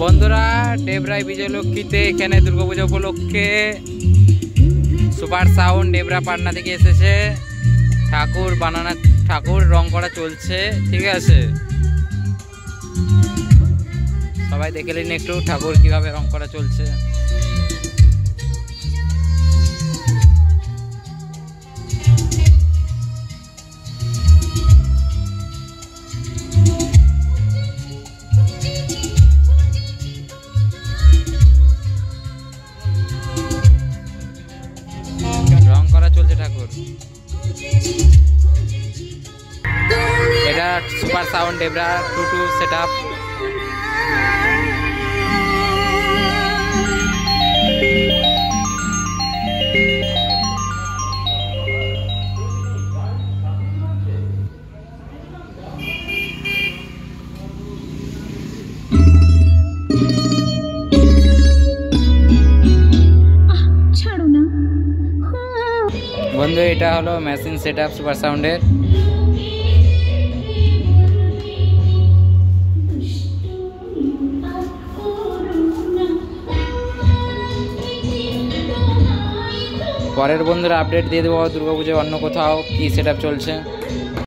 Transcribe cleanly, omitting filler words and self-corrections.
বন্ধুরা, ডেবরায় বিজয়লক্ষ্মীতে এখানে দুর্গাপূজা উপলক্ষে সুপার সাউন্ড ডেবরা পাটনা থেকে এসেছে। ঠাকুর রং করা চলছে, ঠিক আছে। সবাই দেখে নিন একটু ঠাকুর কিভাবে রং করা চলছে। রং করা চলছে ঠাকুর। এটা সুপার সাউন্ড ডেবরা 22 সেটআপ। বন্ধু, এটা হলো মেশিন সেটআপ সুপার সাউন্ডের। পরের বন্ধুরা আপডেট দিয়ে দেবো দুর্গাপুজোয় অন্য কোথাও কি সেটআপ চলছে।